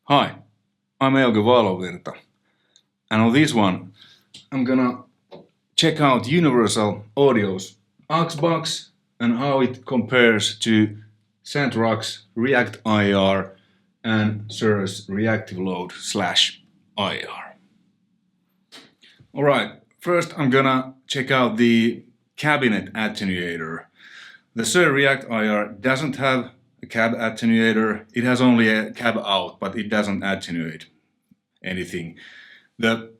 Hi, I'm Euge Valovirta, and on this one I'm gonna check out Universal Audio's aux box and how it compares to ST.ROCK's REACTIve and SUHRA's Reactive Load /IR. Alright, first I'm gonna check out the cabinet attenuator. The SUHRA REACTIve doesn't have a cab attenuator, it has only a cab out, but it doesn't attenuate anything. The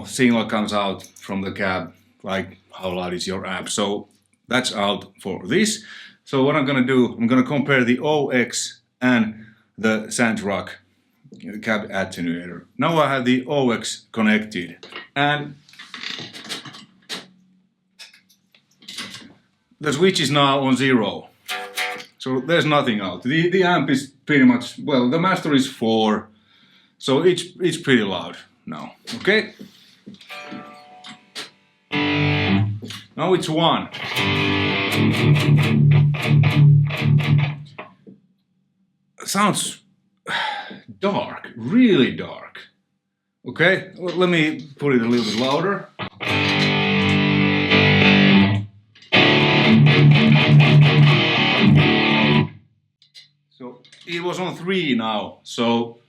signal comes out from the cab, like how loud is your amp. So that's out for this. So what I'm gonna do, I'm gonna compare the OX and the ST.ROCK cab attenuator. Now I have the OX connected, and the switch is now on 0. So there's nothing out. The amp is pretty much, well, the master is 4, so it's pretty loud now. Okay? Now it's 1. Sounds dark, really dark. Okay, let me put it a little bit louder. So it was on 3 now, so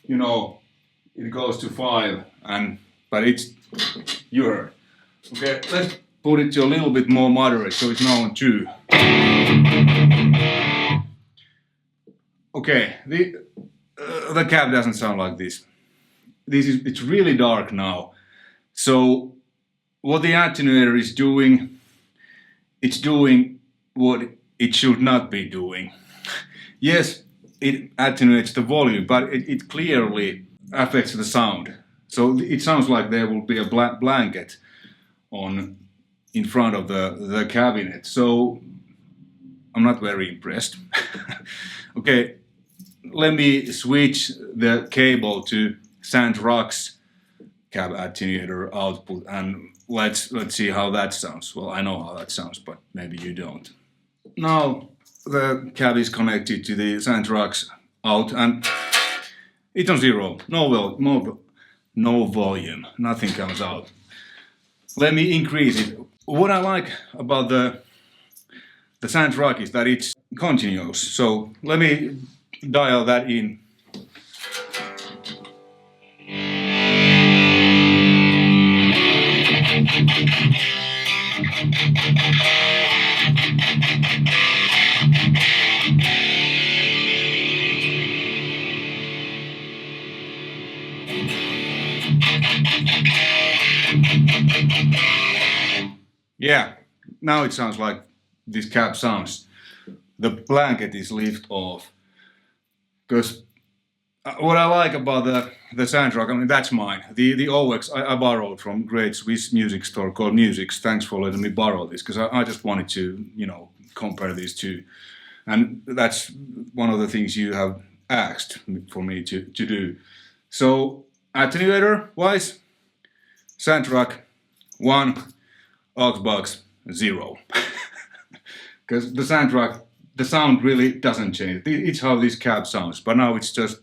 it goes to 5, but it's, you heard. Okay, let's put it to a little bit more moderate, so it's now on 2. Okay, the cab doesn't sound like this. It's really dark now. So what the attenuator is doing, it's doing what it should not be doing. Yes, it attenuates the volume, but it clearly affects the sound. So it sounds like there will be a blanket in front of the cabinet. So I'm not very impressed. Okay, let me switch the cable to ST.ROCK's cab attenuator output, and let's see how that sounds. Well, I know how that sounds, but maybe you don't. Now the cab is connected to the ST.ROCK's out, and it's on 0. No volume. Nothing comes out. Let me increase it. What I like about the ST.ROCK is that it's continuous. So let me dial that in. Yeah, now it sounds like this cab sounds. The blanket is lifted off. Because what I like about the ST.ROCK, I mean, that's mine. The OX I borrowed from a great Swiss music store called Musix. Thanks for letting me borrow this, because I just wanted to, compare these two. And that's one of the things you have asked for me to do. So attenuator wise, ST.ROCK 1, aux box 0. Because the ST.ROCK, the sound really doesn't change. It's how this cab sounds, but now it's just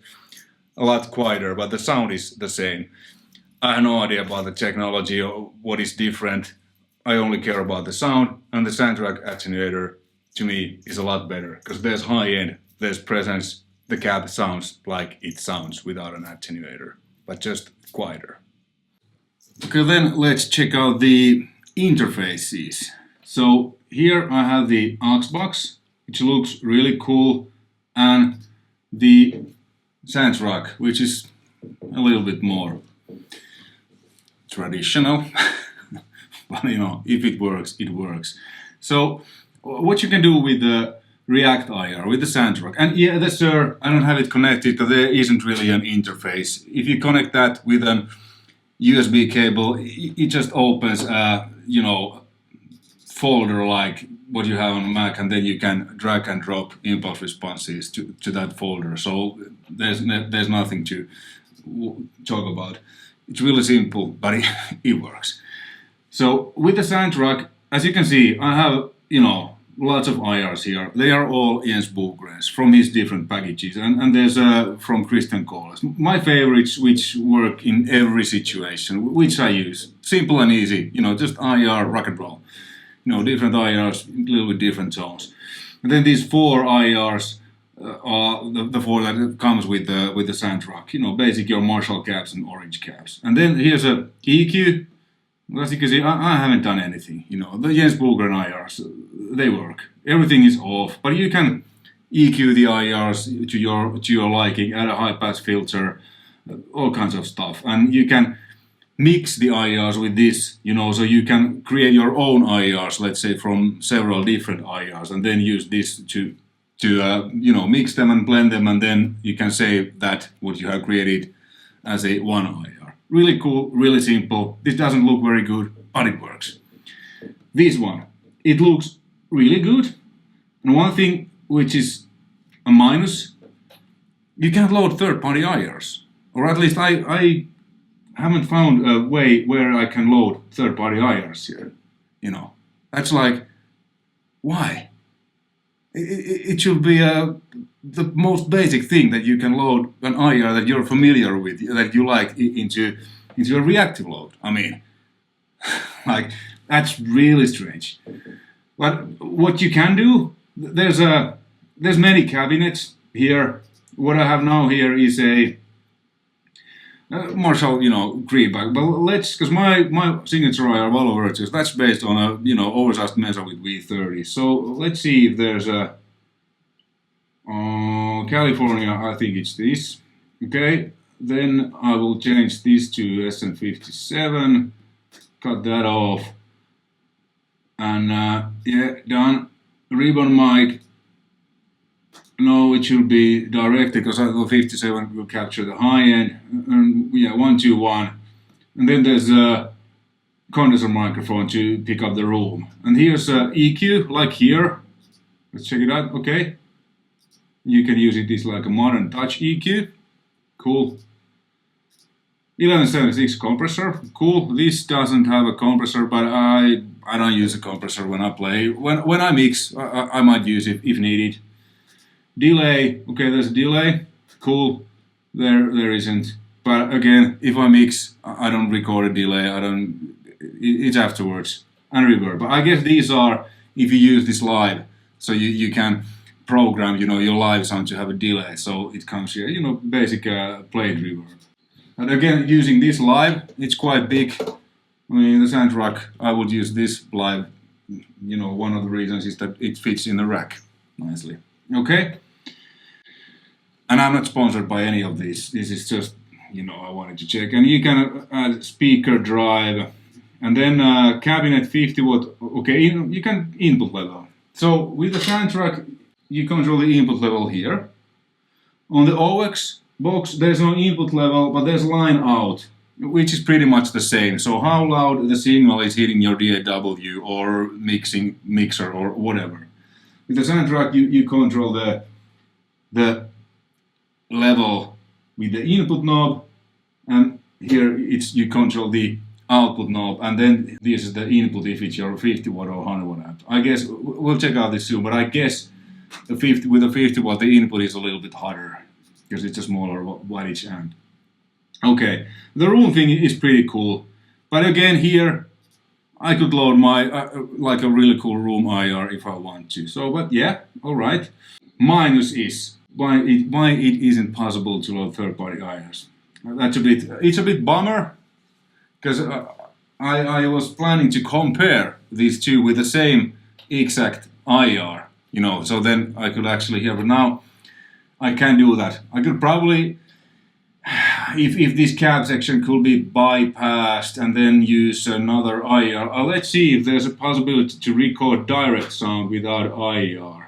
a lot quieter, but the sound is the same. I have no idea about the technology or what is different. I only care about the sound, and the ST.ROCK attenuator to me is a lot better, because there's high end, there's presence, the cab sounds like it sounds without an attenuator, but just quieter. Okay, then let's check out the interfaces. So here I have the aux box, which looks really cool, and the ST.ROCK, which is a little bit more traditional. But if it works, it works. So what you can do with the REACTIve, with the ST.ROCK, and yeah, the SUHRA, I don't have it connected because there isn't really an interface. If you connect that with an USB cable, it just opens a, folder like what you have on a Mac, and then you can drag and drop impulse responses to that folder. So there's nothing to talk about. It's really simple, but it works. So with the ST.ROCK, as you can see, I have lots of IRs here. They are all Jens Bogren's from his different packages, and there's from Christian Kohler's. My favorites, which work in every situation, which I use. Simple and easy, you know, just IR, rock and roll. You know, different IRs, a little bit different tones. And then these 4 IRs are the 4 that comes with the ST.ROCK. You know, basic your Marshall caps and orange caps. And then here's a EQ. As you can see, I haven't done anything. You know, the Jens Bogren IRs, they work. Everything is off, but you can EQ the IRs to your liking, add a high pass filter, all kinds of stuff, and you can mix the IRs with this. You know, so you can create your own IRs, let's say from several different IRs, and then use this to you know, mix them and blend them, and then you can save that what you have created as a one IR. Really cool, really simple. This doesn't look very good, but it works. This one, it looks really good. And one thing which is a minus, you can't load third-party IRs. Or at least I haven't found a way where I can load third-party IRs here. You know, that's like, why? It should be the most basic thing that you can load an IR that you're familiar with, that you like, into a reactive load. I mean, like, that's really strange. But what you can do, there's many cabinets here. What I have now here is a Marshall, you know, greenback. But let's, because my signature IR Valovirta, that's based on a, you know, oversized Mesa with V30. So let's see if there's a California. I think it's this. Okay, then I will change this to SN57. Cut that off, and yeah, done. Ribbon mic. No, it should be directed because I thought 57 will capture the high end. And yeah, 121. And then there's a condenser microphone to pick up the room. And here's a EQ, like here. Let's check it out. Okay. You can use it as like a modern touch EQ. Cool. 1176 compressor. Cool. This doesn't have a compressor, but I don't use a compressor when I play. When I mix, I might use it if needed. Delay, okay, there's a delay, cool, there isn't, but again, if I mix, I don't record a delay, it's afterwards, and reverb. But I guess these are, if you use this live, so you can program, you know, your live sound to have a delay, so it comes here, you know, basic played reverb. And again, using this live, it's quite big. I mean, the ST.ROCK, I would use this live, you know, one of the reasons is that it fits in the rack nicely. Okay? And I'm not sponsored by any of these. This is just, you know, I wanted to check. And you can add speaker drive. And then cabinet 50 watt. Okay, you can input level. So with the ST.ROCK, you control the input level here. On the OX box, there's no input level, but there's line out, which is pretty much the same. So how loud the signal is hitting your DAW or mixer or whatever. With the ST.ROCK, you control the level with the input knob, and here you control the output knob, and then this is the input if it's your 50 watt or 100 watt amp. I guess we'll check out this soon, but I guess with the 50 watt the input is a little bit hotter because it's a smaller wattage amp. Okay, the room thing is pretty cool, but again here I could load my like a really cool room IR if I want to. So, but yeah, all right. Minus is why it isn't possible to load third-party IRs. It's a bit bummer because I was planning to compare these two with the same exact IR, you know. So then I could actually hear, but now I can't do that. I could probably, if this cab section could be bypassed and then use another IR. Let's see if there's a possibility to record direct sound without IR.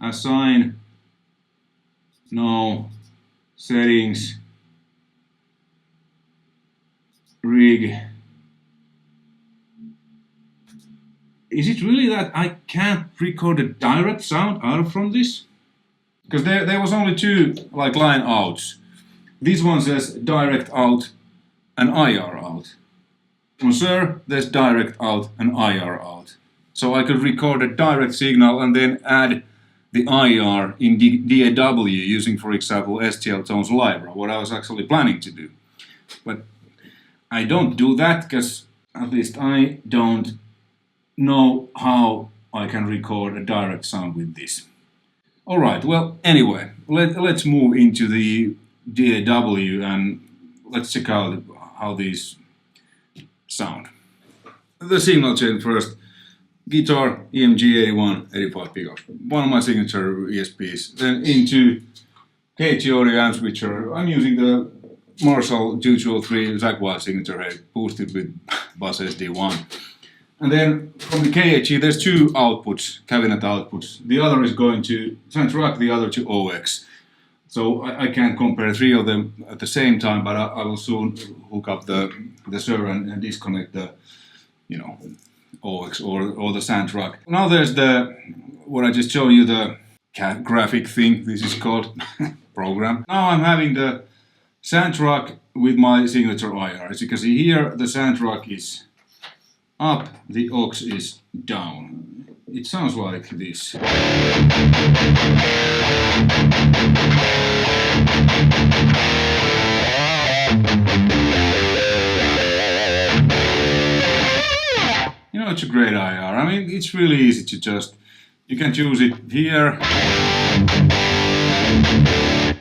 Assign, no, settings, rig. Is it really that I can't record a direct sound out from this? Because there was only two like line outs. This one says direct out and IR out. Well, sir, there's direct out and IR out. So I could record a direct signal and then add the IR in DAW using, for example, STL-Tones LiBRA, what I was actually planning to do. But I don't do that because at least I don't know how I can record a direct sound with this. Alright, well, anyway, let's move into the DAW and let's check out how these sound. The signal chain first. Guitar, EMG 81, 85 pickups. One of my signature ESPs. Then into KG audio amps, which I'm using the Marshall 2203 Zag-Wild signature head, boosted with Bus SD1. And then from the KHE, there's two outputs, cabinet outputs. The other is going to ST.ROCK, the other to OX. So I can't compare three of them at the same time, but I will soon hook up the server and disconnect the, OX or the ST.ROCK. Now there's what I just showed you, the graphic thing, this is called program. Now I'm having the ST.ROCK with my signature IR. As you can see here, the ST.ROCK is up, the aux is down. It sounds like this. It's a great IR. I mean, it's really easy to you can choose it here.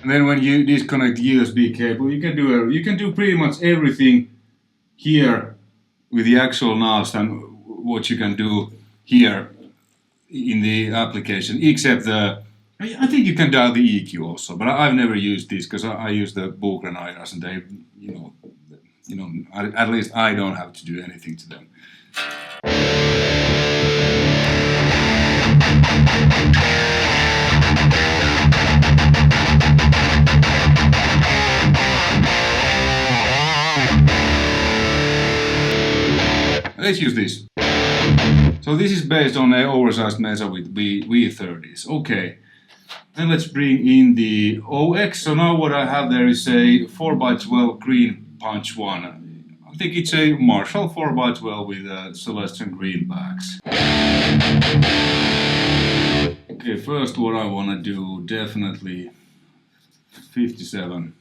And then when you disconnect the USB cable, you can do pretty much everything here with the actual knobs than what you can do here in the application, except I think you can dial the EQ also, but I've never used this because I use the Bogren IRs and they, at least I don't have to do anything to them. Let's use this. So this is based on an oversized Mesa with V30s. Okay. Then let's bring in the OX. So now what I have there is a 4x12 green punch one. I think it's a Marshall 4x12 with Celestial green backs. Okay, first what I want to do, definitely 57.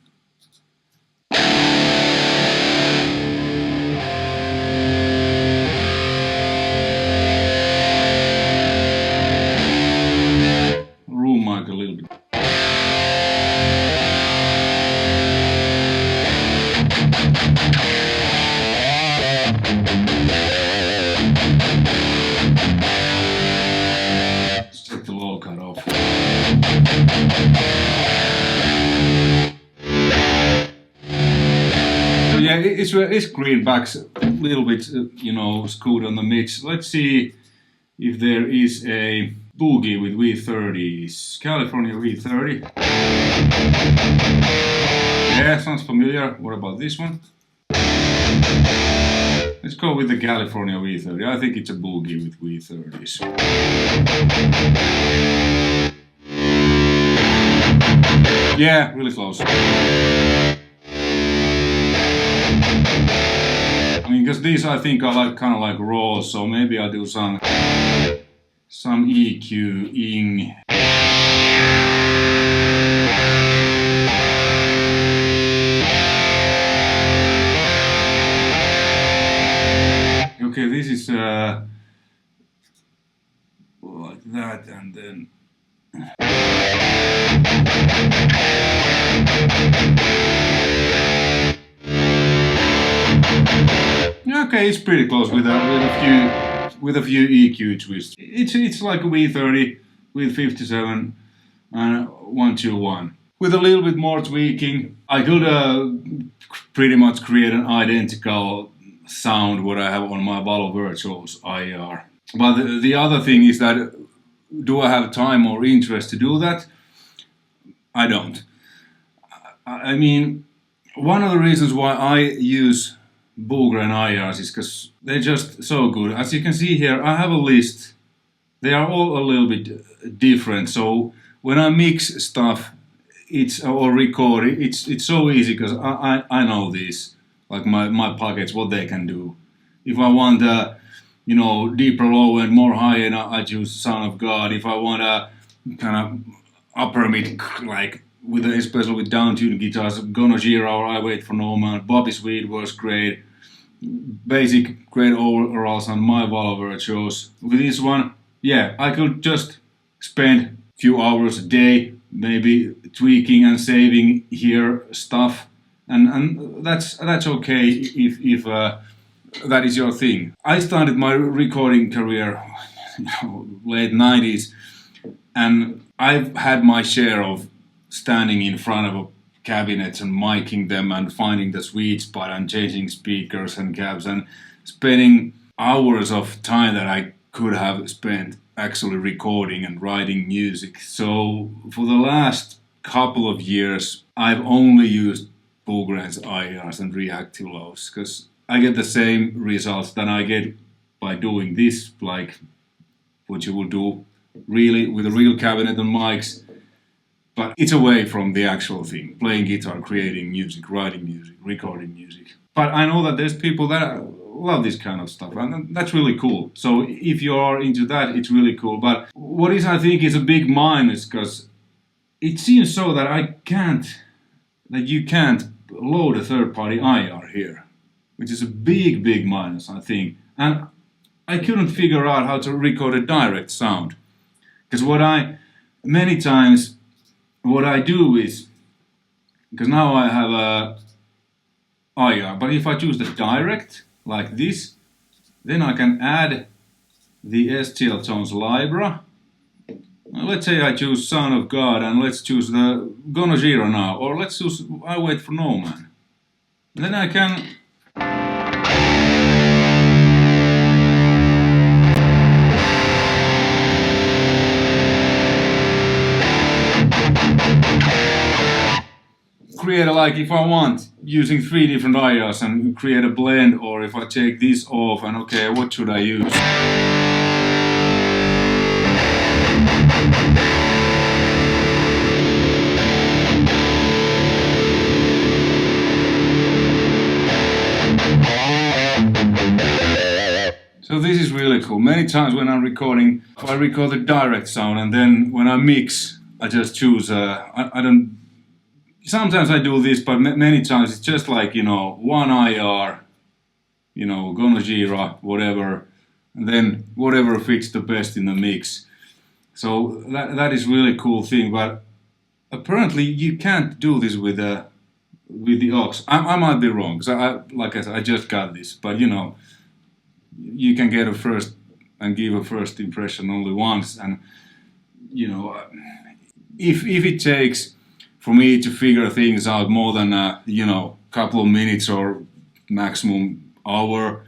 Room mic a little bit. Let's take the low cut off. So yeah, it's green backs a little bit, screwed on the mix. Let's see if there is a boogie with V30s. California V30. Yeah, sounds familiar. What about this one? Let's go with the California V30. I think it's a boogie with V30s. Yeah, really close. I mean, because these I think are kind of like raw, so maybe I'll do some EQing. Okay, this is like that, and then okay, it's pretty close with a few EQ twists. It's like a V30 with 57 and 121. With a little bit more tweaking, I could pretty much create an identical sound what I have on my Valovirta's IR. But the other thing is that, do I have time or interest to do that? I don't. I mean, one of the reasons why I use Bogren IRs is because they're just so good. As you can see here, I have a list. They are all a little bit different. So when I mix stuff, or record, it's so easy because I know these, like my pockets, what they can do. If I want you know, deeper low and more high end, I choose Son of God. If I want a kind of upper mid, like with especially with down-tuned guitars, SUHRA or I Wait for No Man. Bobby Sweet was great. Basic great overalls on my Valovirta shows. With this one, yeah, I could just spend a few hours a day, maybe tweaking and saving here stuff, and that's okay if that is your thing. I started my recording career, late 90s, and I've had my share of standing in front of cabinets and miking them and finding the sweet spot and changing speakers and cabs and spending hours of time that I could have spent actually recording and writing music. So for the last couple of years, I've only used full-grains IRs and reactive lows because I get the same results that I get by doing this, like what you will do really with a real cabinet and mics. But it's away from the actual thing, playing guitar, creating music, writing music, recording music. But I know that there's people that love this kind of stuff, and that's really cool. So if you are into that, it's really cool. But what is, I think, is a big minus, because it seems so that you can't load a third-party IR here, which is a big minus, I think. And I couldn't figure out how to record a direct sound. Because many times, what I do is, because now I have a IR, but if I choose the direct, like this, then I can add the STL Tones library. Let's say I choose Son of God, and let's choose the SUHRA now, or let's choose I Wait for No Man. Then I can create like, if I want, using 3 different IRs and create a blend, or if I take this off and okay, what should I use? So this is really cool. Many times when I'm recording, I record the direct sound, and then when I mix, I just choose, I don't. Sometimes I do this, but many times it's just like, you know, one IR, you know, SUHRA, whatever, and then whatever fits the best in the mix. So that is really cool thing, but apparently you can't do this with the aux. I might be wrong, because like I said, I just got this, but you know, you can get a first and give a first impression only once, and you know, if it takes for me to figure things out more than you know, couple of minutes or maximum hour,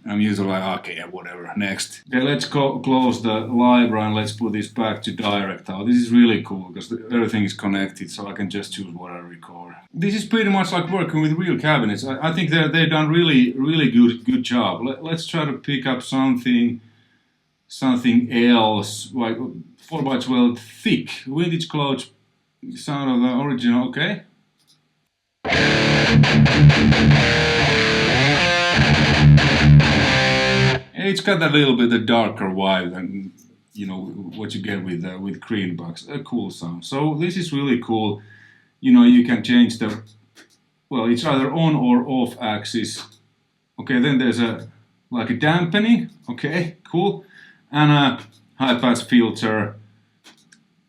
I'm usually like, okay, whatever, next. Okay, let's close the library and let's put this back to direct now. This is really cool because everything is connected, so I can just choose what I record. This is pretty much like working with real cabinets. I think they've done really good job. Let's try to pick up something else, like 4x12 thick vintage clouds. Sound of the original, okay? It's got a little bit of darker vibe than, you know, what you get with Greenbacks. A cool sound. So this is really cool. You know, you can change the, well, it's either on or off axis. Okay, then there's like a dampening. Okay, cool. And a high pass filter.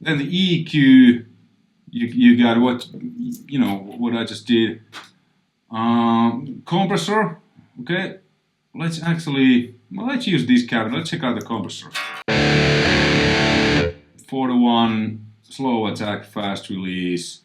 Then the EQ. You got what, you know, what I just did. Compressor, okay. Let's use this cabinet. Let's check out the compressor. 4-to-1, slow attack, fast release.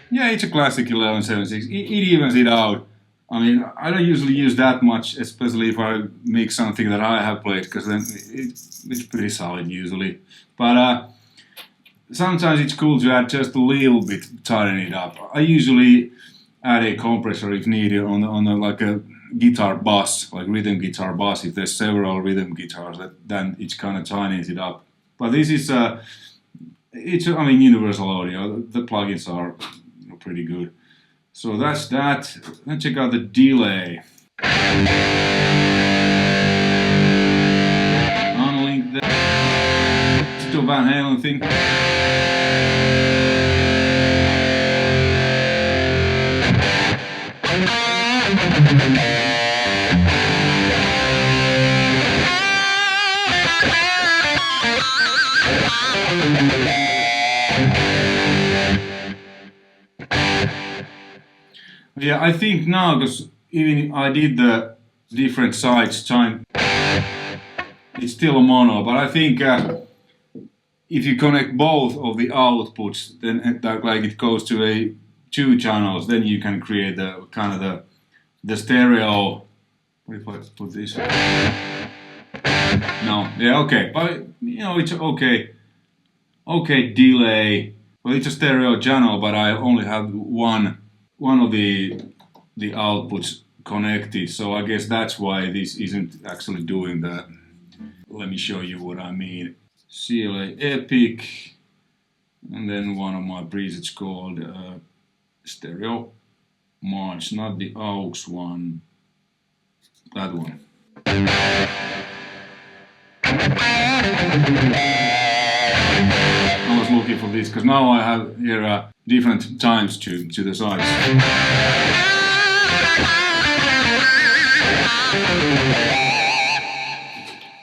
Yeah, it's a classic 1176. It evens it out. I mean, I don't usually use that much, especially if I mix something that I have played, because then it's pretty solid usually. But sometimes it's cool to add just a little bit, tighten it up. I usually add a compressor if needed on like a guitar bus, like rhythm guitar bus. If there's several rhythm guitars, then it's kind of tightens it up. But this is I mean, universal audio. The plugins are pretty good. So that's that. Let's check out the delay. Unlink that. Still Van Halen thing. Yeah, I think now, because even I did the different sides time, it's still a mono, but I think if you connect both of the outputs, then like it goes to two channels, then you can create the kind of the stereo. What if I put this? No, yeah, okay, but it's okay delay. Well, it's a stereo channel, but I only have one of the outputs connected, so I guess that's why this isn't actually doing that. Let me show you what I mean. CLA Epic, and then one of my presets called Stereo March, not the aux one, that one. I was looking for this because now I have here different times to the sides.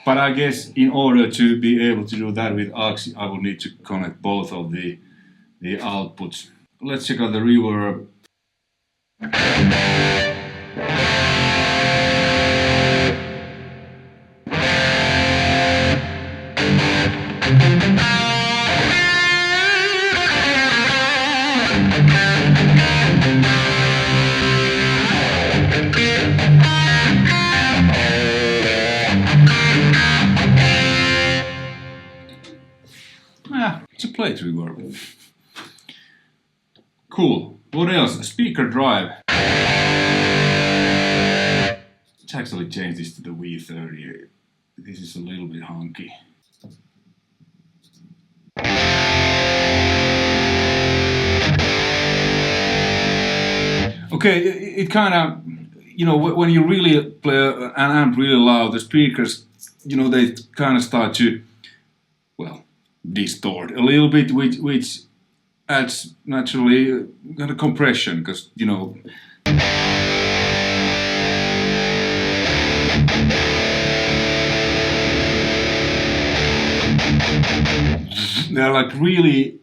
But I guess in order to be able to do that with aux, I will need to connect both of the outputs. Let's check out the reverb. It's a plate reverb. Cool. What else? Speaker drive. Let's actually change this to the V30. This is a little bit honky. Okay, it kind of, when you really play an amp really loud, the speakers, they kind of start to, well, distort a little bit, which adds naturally kind of compression, because they're like really,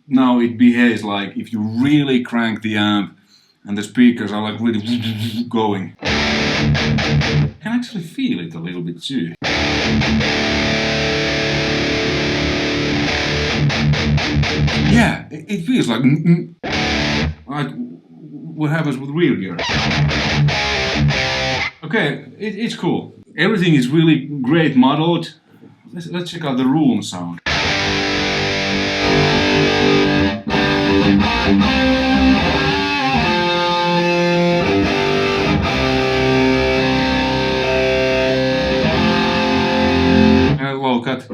now it behaves like if you really crank the amp and the speakers are like really going. I can actually feel it a little bit too. Yeah, it feels like what happens with rear gear. Okay, it's cool. Everything is really great modeled. Let's check out the room sound. Low cut.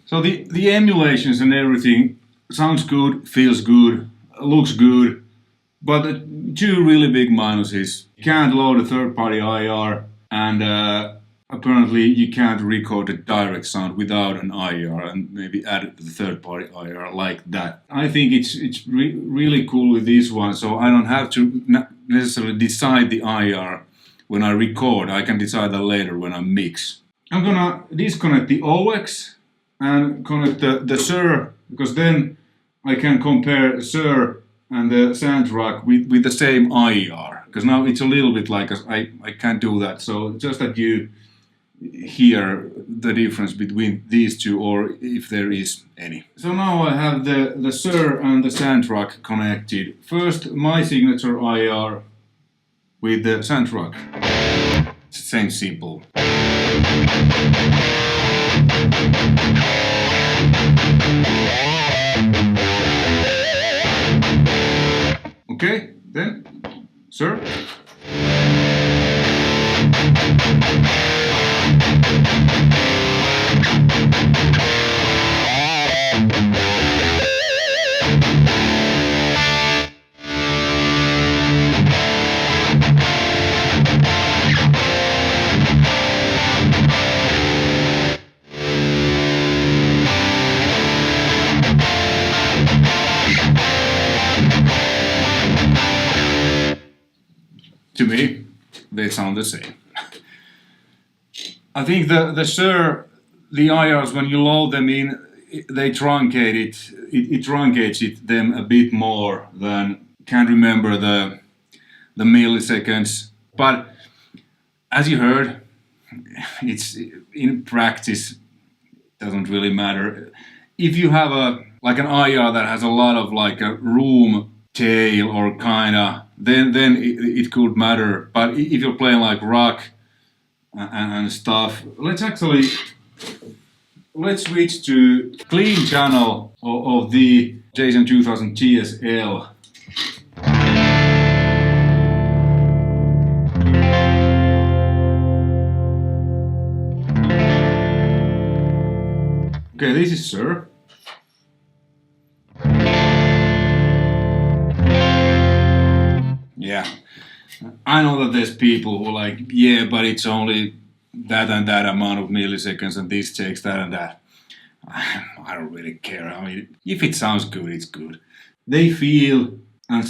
So the emulations and everything sounds good, feels good, looks good, but the two really big minuses: you can't load a third-party IR, and apparently you can't record a direct sound without an IR and maybe add the third-party IR like that. I think it's really cool with this one, so I don't have to necessarily decide the IR when I record. I can decide that later when I mix. I'm gonna disconnect the OX and connect the SUHR, because then I can compare SUHR and the ST.ROCK with the same IR, because now it's a little bit like I can't do that. So just that you hear the difference between these two, or if there is any. So now I have the SUHR and the ST.ROCK connected. First, my signature IR with the ST.ROCK. It's the same simple. Okay, then SUHR. To me, they sound the same. I think the SUHR, the IRs, when you load them in, they truncate it. It truncates them a bit more than, can't remember the milliseconds. But as you heard, it's in practice, doesn't really matter. If you have an IR that has a lot of like a room tail or kinda, then it could matter. But if you're playing like rock and stuff, let's switch to clean channel of the Jason 2000 GSL. Okay, this is SUHR. Yeah, I know that there's people who are like, yeah, but it's only that and that amount of milliseconds and this takes that and that. I don't really care. I mean, if it sounds good, it's good. They feel and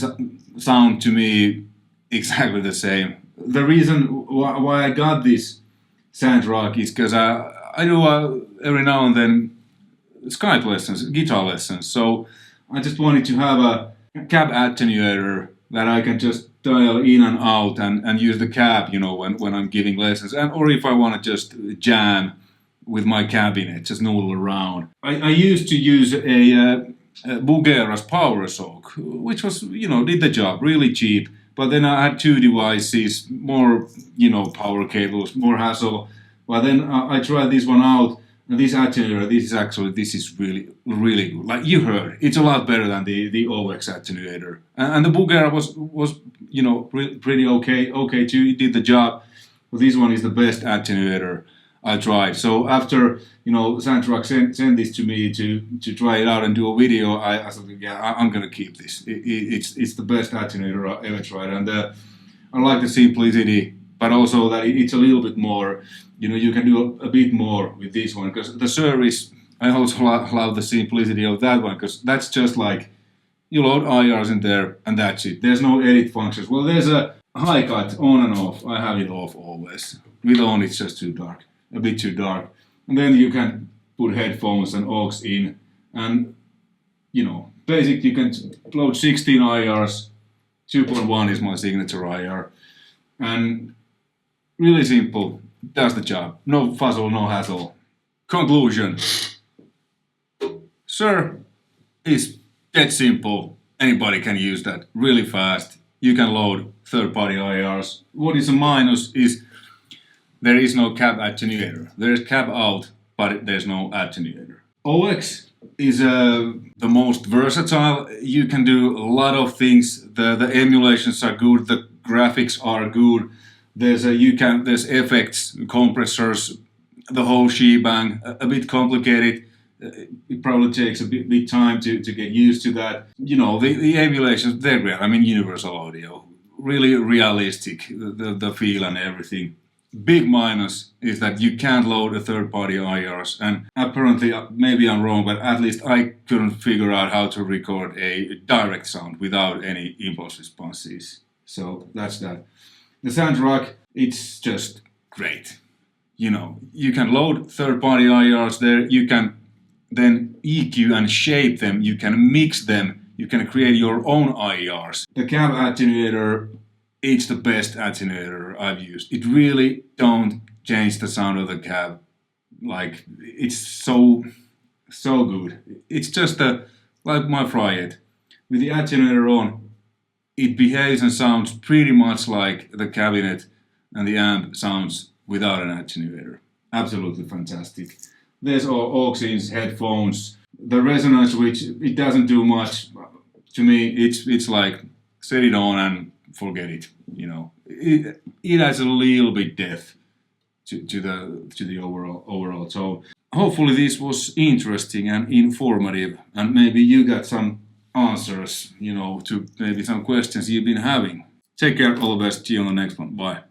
sound to me exactly the same. The reason why I got this ST.ROCK is because I do every now and then Skype lessons, guitar lessons. So I just wanted to have a cab attenuator that I can just dial in and out and use the cab, you know, when I'm giving lessons, or if I want to just jam with my cabinet, just noodle around. I used to use a Bugera's Power Soak, which was, you know, did the job, really cheap. But then I had two devices, more, you know, power cables, more hassle. But then I tried this one out. And this attenuator, this is really, really good. Like you heard, it's a lot better than the OX attenuator. And the Bugera was you know, pretty okay too. It did the job. But this one is the best attenuator I tried. So after, you know, ST.ROCK sent this to me to try it out and do a video, I thought, yeah, I'm gonna keep this. It's the best attenuator I ever tried, and I like the simplicity, but also that it's a little bit more. You know, you can do a bit more with this one, because the service, I also love the simplicity of that one, because that's just like, you load IRs in there and that's it. There's no edit functions. Well, there's a high cut on and off. I have it off always. With on, it's just too dark, a bit too dark. And then you can put headphones and aux in, and, you know, basically you can load 16 IRs. 2.1 is my signature IR. And really simple. Does the job. No fuzzle, no hassle. Conclusion. SUHR is dead simple. Anybody can use that really fast. You can load third-party IRs. What is a minus is there is no cab attenuator. There is cab out, but there's no attenuator. OX is the most versatile. You can do a lot of things. The emulations are good. The graphics are good. There's effects, compressors, the whole shebang. A bit complicated. It probably takes a bit time to get used to that. You know, the emulations, they're great. I mean, universal audio, really realistic, the feel and everything. Big minus is that you can't load a third-party IRs, and apparently, maybe I'm wrong, but at least I couldn't figure out how to record a direct sound without any impulse responses. So that's that. The ST.ROCK, it's just great. You know, you can load third-party IRs there, you can then EQ and shape them, you can mix them, you can create your own IRs. The cab attenuator, it's the best attenuator I've used. It really don't change the sound of the cab. Like, it's so good. It's just like my Fryette. With the attenuator on, it behaves and sounds pretty much like the cabinet and the amp sounds without an attenuator. Absolutely fantastic. There's aux-ins, headphones, the resonance, which it doesn't do much. To me, it's like set it on and forget it. You know, it has a little bit depth to the overall. So hopefully this was interesting and informative, and maybe you got some answers, you know, to maybe some questions you've been having. Take care, all the best. See you on the next one. Bye.